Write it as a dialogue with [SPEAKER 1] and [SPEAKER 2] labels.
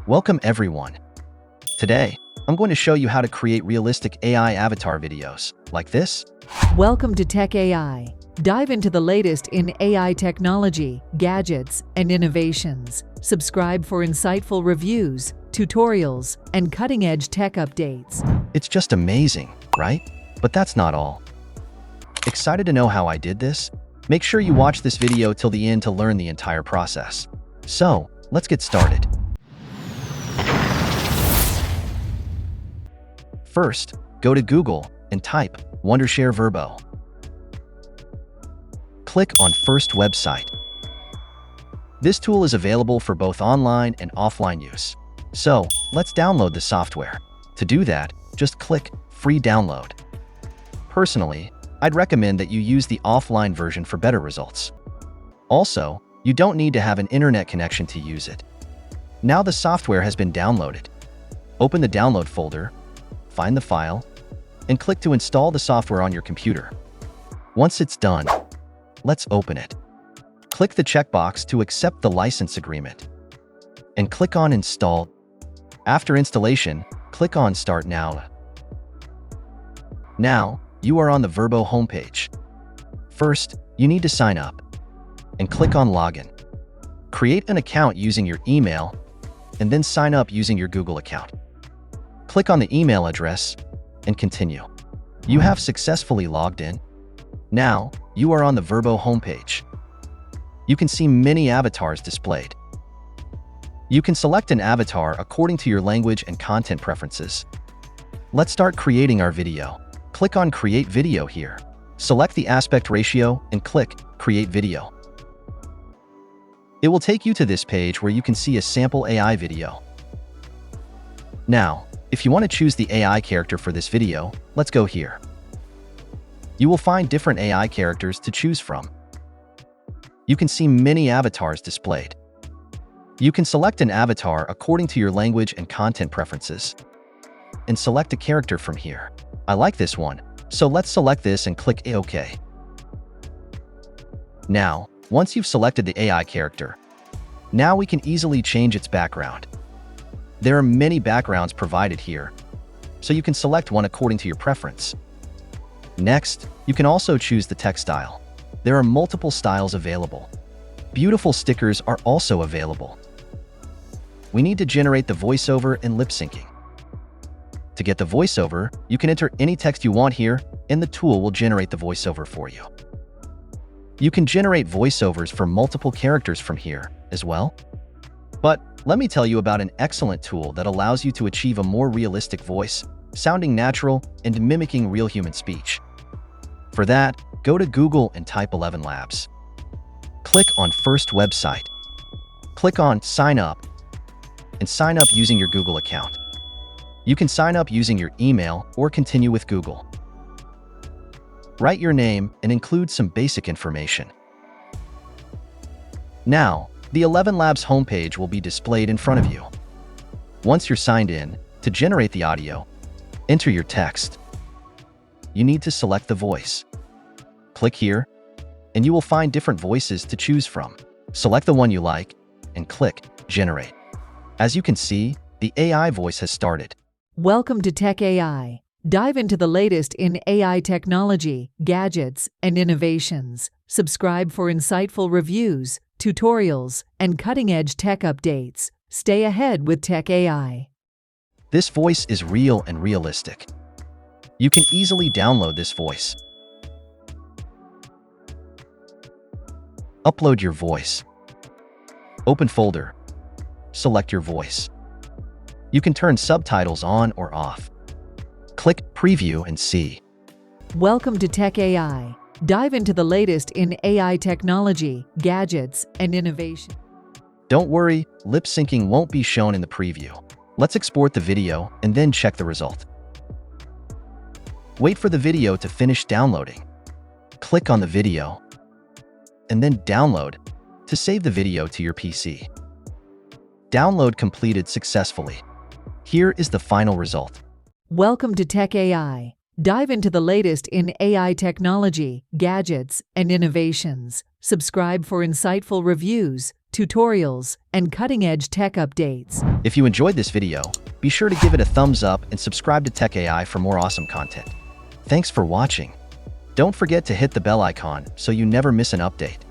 [SPEAKER 1] Welcome everyone. Today, I'm going to show you how to create realistic AI avatar videos, like this.
[SPEAKER 2] Welcome to Tech AI. Dive into the latest in AI technology, gadgets, and innovations. Subscribe for insightful reviews, tutorials, and cutting-edge tech updates.
[SPEAKER 1] It's just amazing, right? But that's not all. Excited to know how I did this? Make sure you watch this video till the end to learn the entire process. So, let's get started. First, go to Google and type Wondershare Verbo. Click on First Website. This tool is available for both online and offline use. So, let's download the software. To do that, just click Free Download. Personally, I'd recommend that you use the offline version for better results. Also, you don't need to have an internet connection to use it. Now the software has been downloaded. Open the download folder, find the file, and click to install the software on your computer. Once it's done, let's open it. Click the checkbox to accept the license agreement, and click on Install. After installation, click on Start Now. Now, you are on the Verbo homepage. First, you need to sign up, and click on Login. Create an account using your email, and then sign up using your Google account. Click on the email address, and continue. You have successfully logged in. Now, you are on the Verbo homepage. You can see many avatars displayed. You can select an avatar according to your language and content preferences. Let's start creating our video. Click on Create Video here. Select the aspect ratio and click Create Video. It will take you to this page where you can see a sample AI video. Now, if you want to choose the AI character for this video, let's go here. You will find different AI characters to choose from. You can see many avatars displayed. You can select an avatar according to your language and content preferences, and select a character from here. I like this one, so let's select this and click OK. Now, once you've selected the AI character, now we can easily change its background. There are many backgrounds provided here, so you can select one according to your preference. Next, you can also choose the text style. There are multiple styles available. Beautiful stickers are also available. We need to generate the voiceover and lip syncing. To get the voiceover, you can enter any text you want here, and the tool will generate the voiceover for you. You can generate voiceovers for multiple characters from here as well. But let me tell you about an excellent tool that allows you to achieve a more realistic voice, sounding natural and mimicking real human speech. For that, go to Google and type 11 Labs. Click on First Website. Click on Sign Up, and sign up using your Google account. You can sign up using your email or continue with Google. Write your name and include some basic information. Now, the 11 Labs homepage will be displayed in front of you. Once you're signed in, to generate the audio, enter your text. You need to select the voice. Click here, and you will find different voices to choose from. Select the one you like, and click Generate. As you can see, the AI voice has started.
[SPEAKER 2] Welcome to Tech AI. Dive into the latest in AI technology, gadgets, and innovations. Subscribe for insightful reviews, tutorials, and cutting-edge tech updates. Stay ahead with Tech AI.
[SPEAKER 1] This voice is real and realistic. You can easily download this voice. Upload your voice. Open folder. Select your voice. You can turn subtitles on or off. Click Preview and see.
[SPEAKER 2] Welcome to Tech AI. Dive into the latest in AI technology, gadgets, and innovation.
[SPEAKER 1] Don't worry, lip syncing won't be shown in the preview. Let's export the video and then check the result. Wait for the video to finish downloading. Click on the video, and then Download to save the video to your PC. Download completed successfully. Here is the final result.
[SPEAKER 2] Welcome to Tech AI. Dive into the latest in AI technology, gadgets, and innovations. Subscribe for insightful reviews, tutorials, and cutting-edge tech updates.
[SPEAKER 1] If you enjoyed this video, be sure to give it a thumbs up and subscribe to Tech AI for more awesome content. Thanks for watching. Don't forget to hit the bell icon so you never miss an update.